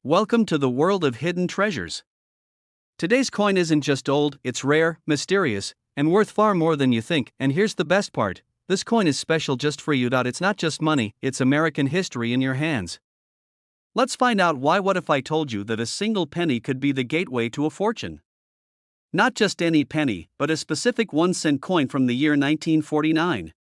Welcome to the world of hidden treasures. Today's coin isn't just old, it's rare, mysterious, and worth far more than you think. And here's the best part, this coin is special just for you. It's not just money, it's American history in your hands. Let's find out why. What if I told you that a single penny could be the gateway to a fortune? Not just any penny, but a specific 1-cent coin from the year 1949.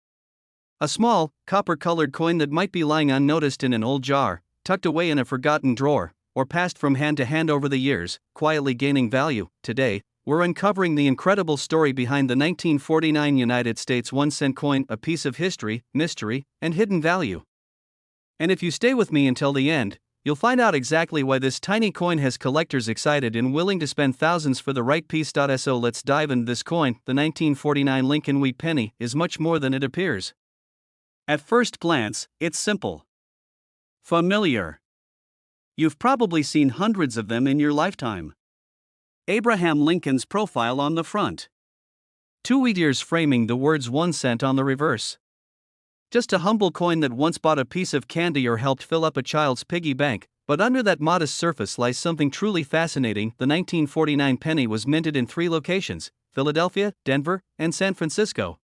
A small, copper-colored coin that might be lying unnoticed in an old jar, tucked away in a forgotten drawer, or passed from hand to hand over the years, quietly gaining value. Today, we're uncovering the incredible story behind the 1949 United States 1-cent coin, a piece of history, mystery, and hidden value. And if you stay with me until the end, you'll find out exactly why this tiny coin has collectors excited and willing to spend thousands for the right piece. So let's dive into this coin. The 1949 Lincoln wheat penny is much more than it appears. At first glance, it's simple. Familiar. You've probably seen hundreds of them in your lifetime. Abraham Lincoln's profile on the front. 2 wheat ears framing the words 1 cent on the reverse. Just a humble coin that once bought a piece of candy or helped fill up a child's piggy bank, but under that modest surface lies something truly fascinating. The 1949 penny was minted in 3 locations: Philadelphia, Denver, and San Francisco.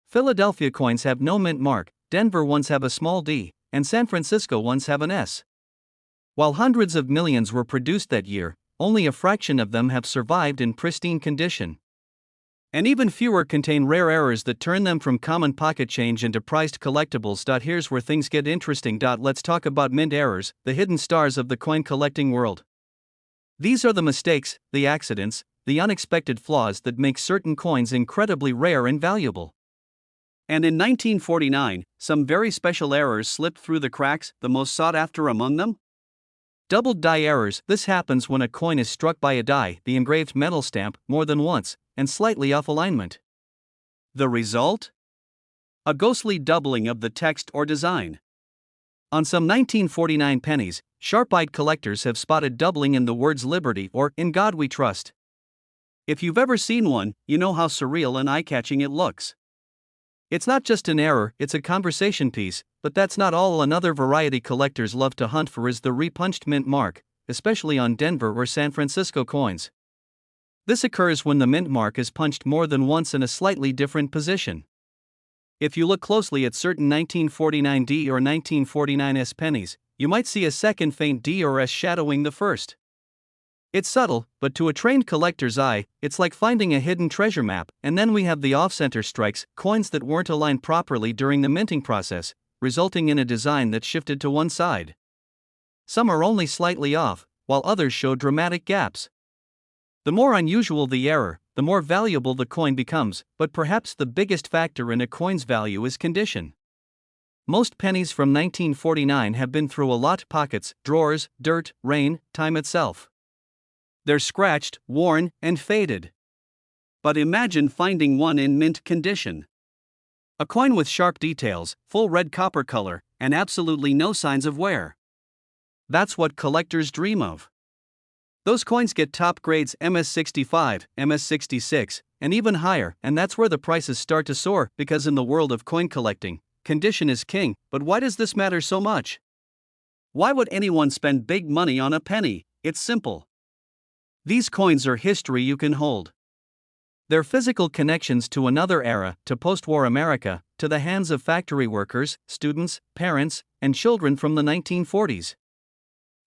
Philadelphia coins have no mint mark, Denver ones have a small d, and San Francisco ones have an S. While hundreds of millions were produced that year, only a fraction of them have survived in pristine condition. And even fewer contain rare errors that turn them from common pocket change into prized collectibles. Here's where things get interesting. Let's talk about mint errors, the hidden stars of the coin collecting world. These are the mistakes, the accidents, the unexpected flaws that make certain coins incredibly rare and valuable. And in 1949, some very special errors slipped through the cracks, the most sought after among them? Doubled die errors. This happens when a coin is struck by a die, the engraved metal stamp, more than once, and slightly off alignment. The result? A ghostly doubling of the text or design. On some 1949 pennies, sharp-eyed collectors have spotted doubling in the words Liberty or In God We Trust. If you've ever seen one, you know how surreal and eye-catching it looks. It's not just an error, it's a conversation piece, but that's not all. Another variety collectors love to hunt for is the repunched mint mark, especially on Denver or San Francisco coins. This occurs when the mint mark is punched more than once in a slightly different position. If you look closely at certain 1949 D or 1949 S pennies, you might see a second faint D or S shadowing the first. It's subtle, but to a trained collector's eye, it's like finding a hidden treasure map. And then we have the off-center strikes, coins that weren't aligned properly during the minting process, resulting in a design that shifted to one side. Some are only slightly off, while others show dramatic gaps. The more unusual the error, the more valuable the coin becomes, but perhaps the biggest factor in a coin's value is condition. Most pennies from 1949 have been through a lot: pockets, drawers, dirt, rain, time itself. They're scratched, worn, and faded. But imagine finding one in mint condition. A coin with sharp details, full red copper color, and absolutely no signs of wear. That's what collectors dream of. Those coins get top grades MS65, MS66, and even higher, and that's where the prices start to soar, because in the world of coin collecting, condition is king. But why does this matter so much? Why would anyone spend big money on a penny? It's simple. These coins are history you can hold. They're physical connections to another era, to post-war America, to the hands of factory workers, students, parents, and children from the 1940s.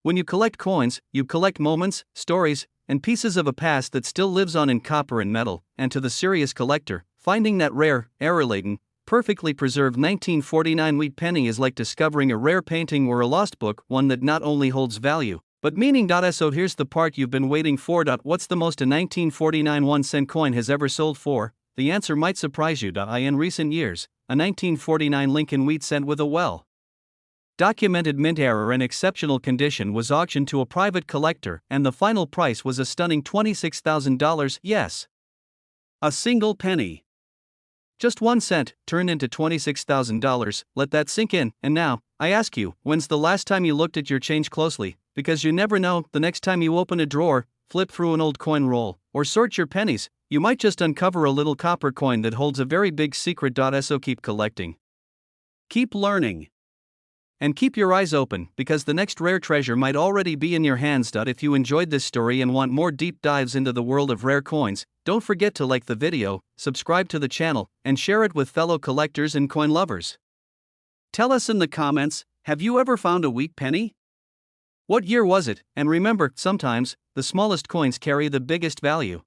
When you collect coins, you collect moments, stories, and pieces of a past that still lives on in copper and metal. And to the serious collector, finding that rare, error-laden, perfectly preserved 1949 wheat penny is like discovering a rare painting or a lost book, one that not only holds value, but meaning. So here's the part you've been waiting for. What's the most a 1949 1-cent coin has ever sold for? The answer might surprise you. In recent years, a 1949 Lincoln wheat cent with a well-documented mint error and exceptional condition was auctioned to a private collector, and the final price was a stunning $26,000. Yes. A single penny. Just 1 cent, turned into $26,000. Let that sink in. And now, I ask you, when's the last time you looked at your change closely? Because you never know, the next time you open a drawer, flip through an old coin roll, or sort your pennies, you might just uncover a little copper coin that holds a very big secret. So keep collecting. Keep learning. And keep your eyes open, because the next rare treasure might already be in your hands. If you enjoyed this story and want more deep dives into the world of rare coins, don't forget to like the video, subscribe to the channel, and share it with fellow collectors and coin lovers. Tell us in the comments, have you ever found a weak penny? What year was it? And remember, sometimes, the smallest coins carry the biggest value.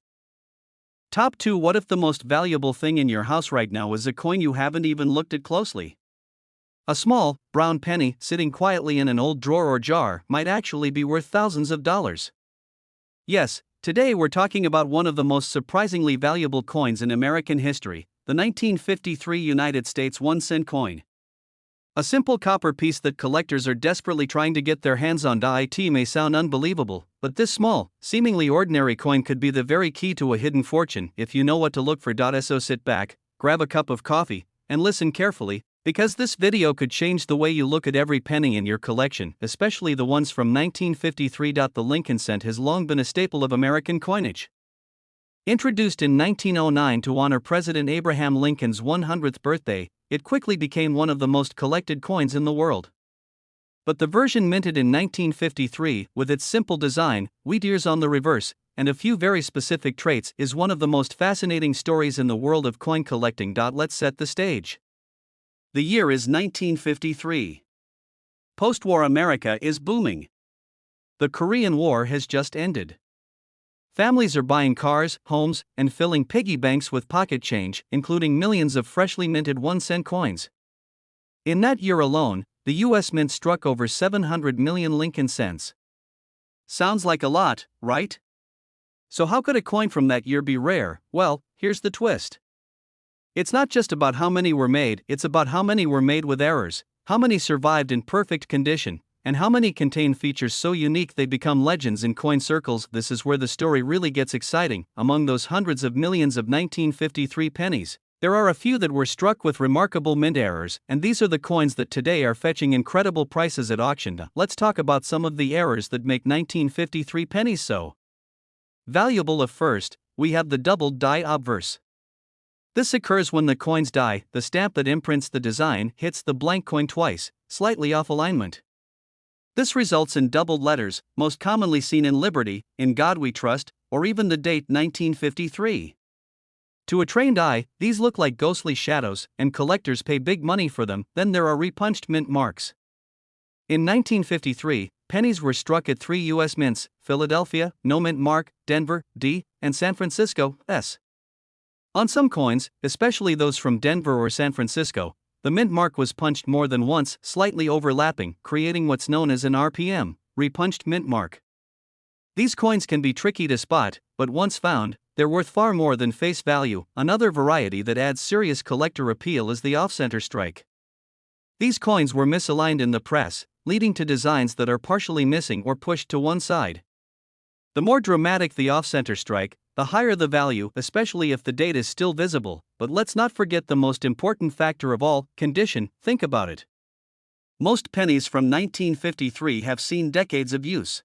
Top 2. What if the most valuable thing in your house right now is a coin you haven't even looked at closely? A small, brown penny sitting quietly in an old drawer or jar might actually be worth thousands of dollars. Yes, today we're talking about one of the most surprisingly valuable coins in American history, the 1953 United States 1-cent coin. A simple copper piece that collectors are desperately trying to get their hands on. It may sound unbelievable, but this small, seemingly ordinary coin could be the very key to a hidden fortune if you know what to look for. So sit back, grab a cup of coffee, and listen carefully, because this video could change the way you look at every penny in your collection, especially the ones from 1953. The Lincoln cent has long been a staple of American coinage. Introduced in 1909 to honor President Abraham Lincoln's 100th birthday, it quickly became one of the most collected coins in the world. But the version minted in 1953, with its simple design, wheat ears on the reverse, and a few very specific traits, is one of the most fascinating stories in the world of coin collecting. Let's set the stage. The year is 1953. Post-war America is booming. The Korean War has just ended. Families are buying cars, homes, and filling piggy banks with pocket change, including millions of freshly minted 1-cent coins. In that year alone, the U.S. Mint struck over 700 million Lincoln cents. Sounds like a lot, right? So how could a coin from that year be rare? Well, here's the twist. It's not just about how many were made, it's about how many were made with errors, how many survived in perfect condition, and how many contain features so unique they become legends in coin circles. This is where the story really gets exciting. Among those hundreds of millions of 1953 pennies, there are a few that were struck with remarkable mint errors, and these are the coins that today are fetching incredible prices at auction. Let's talk about some of the errors that make 1953 pennies so valuable. First, we have the doubled die obverse. This occurs when the coin's die, the stamp that imprints the design, hits the blank coin twice, slightly off alignment. This results in doubled letters, most commonly seen in Liberty, In God We Trust, or even the date 1953. To a trained eye, these look like ghostly shadows, and collectors pay big money for them. Then there are repunched mint marks. In 1953, pennies were struck at 3 U.S. mints: Philadelphia, no mint mark; Denver, D, and San Francisco, S. On some coins, especially those from Denver or San Francisco, the mint mark was punched more than once, slightly overlapping, creating what's known as an RPM, repunched mint mark. These coins can be tricky to spot, but once found, they're worth far more than face value. Another variety that adds serious collector appeal is the off-center strike. These coins were misaligned in the press, leading to designs that are partially missing or pushed to one side. The more dramatic the off-center strike, the higher the value, especially if the date is still visible. But let's not forget the most important factor of all, condition. Think about it. Most pennies from 1953 have seen decades of use.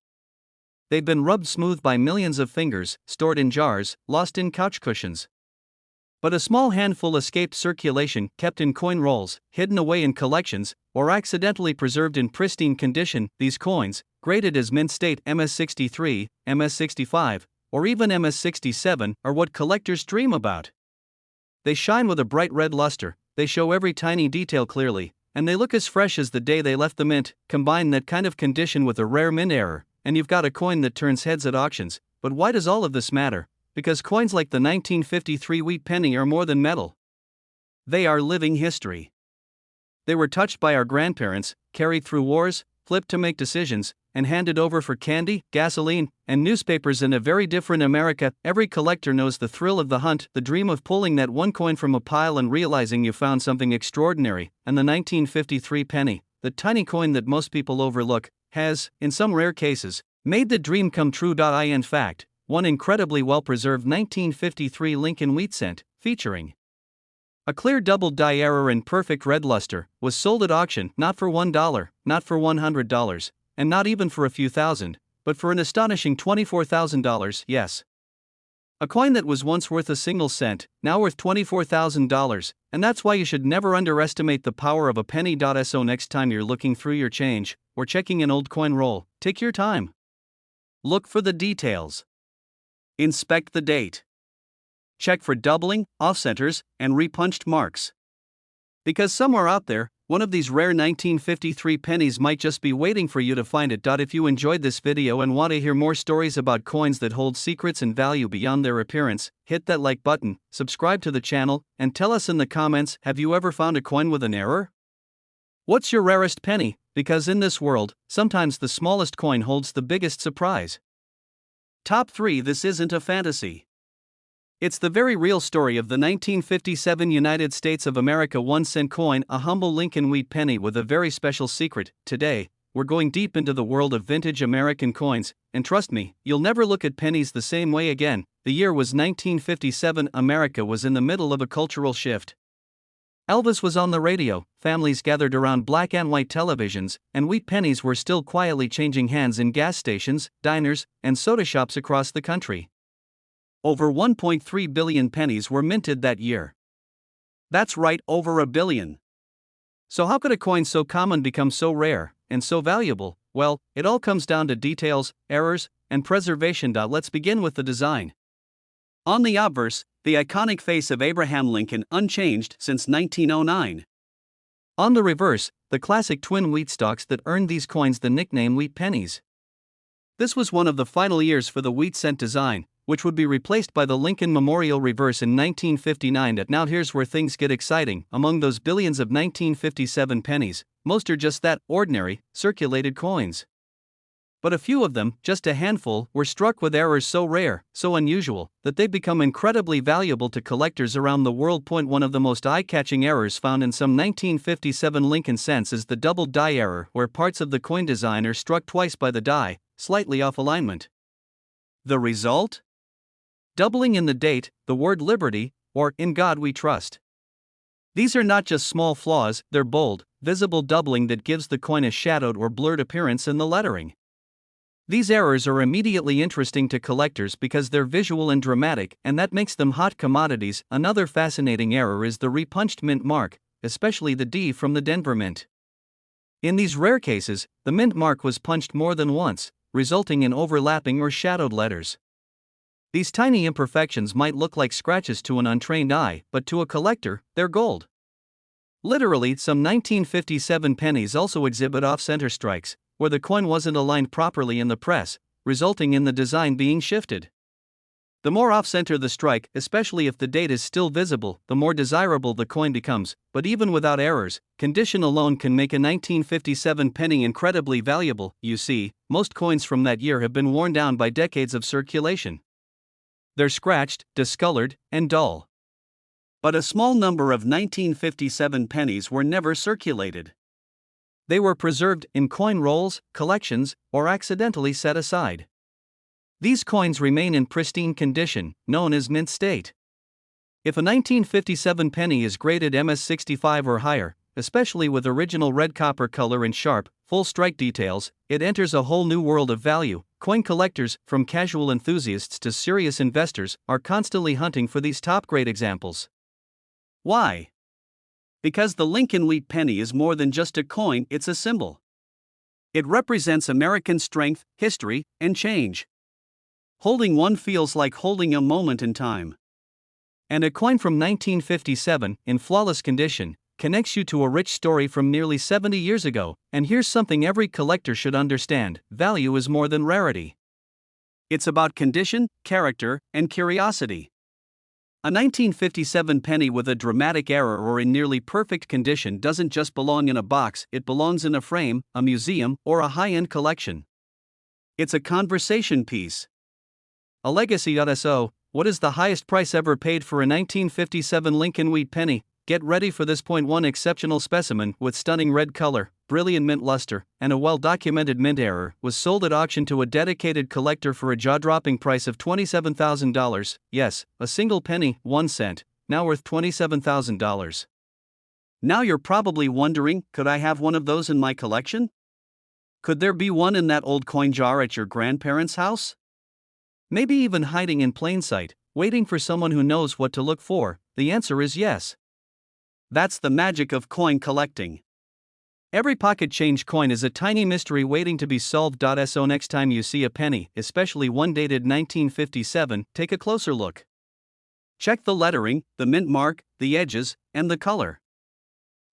They've been rubbed smooth by millions of fingers, stored in jars, lost in couch cushions. But a small handful escaped circulation, kept in coin rolls, hidden away in collections, or accidentally preserved in pristine condition. These coins, graded as mint state MS63, MS65, or even MS67, are what collectors dream about. They shine with a bright red luster, they show every tiny detail clearly, and they look as fresh as the day they left the mint. Combine that kind of condition with a rare mint error, and you've got a coin that turns heads at auctions. But why does all of this matter? Because coins like the 1953 wheat penny are more than metal. They are living history. They were touched by our grandparents, carried through wars, flipped to make decisions, and handed over for candy, gasoline, and newspapers in a very different America. Every collector knows the thrill of the hunt, the dream of pulling that one coin from a pile and realizing you found something extraordinary. And the 1953 penny, the tiny coin that most people overlook, has, in some rare cases, made the dream come true. In fact, one incredibly well-preserved 1953 Lincoln wheat cent, featuring a clear double die error and perfect red luster, was sold at auction, not for $1, not for $100, and not even for a few thousand, but for an astonishing $24,000. Yes. A coin that was once worth a single cent, now worth $24,000, and that's why you should never underestimate the power of a penny. So next time you're looking through your change, or checking an old coin roll, take your time. Look for the details. Inspect the date. Check for doubling, off-centers, and repunched marks. Because somewhere out there, one of these rare 1953 pennies might just be waiting for you to find it. If you enjoyed this video and want to hear more stories about coins that hold secrets and value beyond their appearance, hit that like button, subscribe to the channel, and tell us in the comments, have you ever found a coin with an error? What's your rarest penny? Because in this world, sometimes the smallest coin holds the biggest surprise. Top 3. This isn't a fantasy. It's the very real story of the 1957 United States of America 1-cent coin, a humble Lincoln wheat penny with a very special secret. Today, we're going deep into the world of vintage American coins, and trust me, you'll never look at pennies the same way again. The year was 1957. America was in the middle of a cultural shift. Elvis was on the radio, families gathered around black and white televisions, and wheat pennies were still quietly changing hands in gas stations, diners, and soda shops across the country. Over 1.3 billion pennies were minted that year. That's right, over a billion. So how could a coin so common become so rare and so valuable? Well, it all comes down to details, errors, and preservation. Let's begin with the design. On the obverse, the iconic face of Abraham Lincoln, unchanged since 1909. On the reverse, the classic twin wheat stalks that earned these coins the nickname wheat pennies. This was one of the final years for the wheat cent design, which would be replaced by the Lincoln Memorial reverse in 1959. Now here's where things get exciting. Among those billions of 1957 pennies, most are just that, ordinary, circulated coins. But a few of them, just a handful, were struck with errors so rare, so unusual, that they've become incredibly valuable to collectors around the world. One of the most eye-catching errors found in some 1957 Lincoln cents is the double die error, where parts of the coin design are struck twice by the die, slightly off alignment. The result? Doubling in the date, the word liberty, or in God we trust. These are not just small flaws, they're bold, visible doubling that gives the coin a shadowed or blurred appearance in the lettering. These errors are immediately interesting to collectors because they're visual and dramatic, and that makes them hot commodities. Another fascinating error is the repunched mint mark, especially the D from the Denver Mint. In these rare cases, the mint mark was punched more than once, resulting in overlapping or shadowed letters. These tiny imperfections might look like scratches to an untrained eye, but to a collector, they're gold. Literally, some 1957 pennies also exhibit off-center strikes, where the coin wasn't aligned properly in the press, resulting in the design being shifted. The more off-center the strike, especially if the date is still visible, the more desirable the coin becomes. But even without errors, condition alone can make a 1957 penny incredibly valuable. You see, most coins from that year have been worn down by decades of circulation. They're scratched, discolored, and dull. But a small number of 1957 pennies were never circulated. They were preserved in coin rolls, collections, or accidentally set aside. These coins remain in pristine condition, known as mint state. If a 1957 penny is graded MS65 or higher, especially with original red copper color and sharp, full strike details, it enters a whole new world of value. Coin collectors, from casual enthusiasts to serious investors, are constantly hunting for these top-grade examples. Why? Because the Lincoln wheat penny is more than just a coin, it's a symbol. It represents American strength, history, and change. Holding one feels like holding a moment in time. And a coin from 1957, in flawless condition, connects you to a rich story from nearly 70 years ago. And here's something every collector should understand: value is more than rarity. It's about condition, character, and curiosity. A 1957 penny with a dramatic error or in nearly perfect condition doesn't just belong in a box, it belongs in a frame, a museum, or a high-end collection. It's a conversation piece. A legacy. So, what is the highest price ever paid for a 1957 Lincoln wheat penny? Get ready for this. One exceptional specimen with stunning red color, brilliant mint luster, and a well-documented mint error was sold at auction to a dedicated collector for a jaw-dropping price of $27,000. Yes, a single penny, 1 cent, now worth $27,000. Now you're probably wondering, could I have one of those in my collection? Could there be one in that old coin jar at your grandparents' house? Maybe even hiding in plain sight, Waiting for someone who knows what to look for? The answer is yes. That's the magic of coin collecting. Every pocket change coin is a tiny mystery waiting to be solved. So next time you see a penny, especially one dated 1957, take a closer look. Check the lettering, the mint mark, the edges, and the color.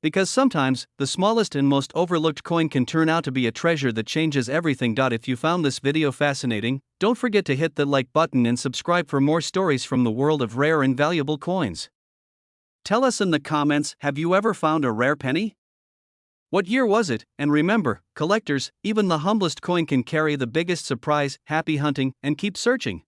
Because sometimes, the smallest and most overlooked coin can turn out to be a treasure that changes everything. If you found this video fascinating, don't forget to hit the like button and subscribe for more stories from the world of rare and valuable coins. Tell us in the comments, have you ever found a rare penny? What year was it? And remember, collectors, even the humblest coin can carry the biggest surprise. Happy hunting, and keep searching.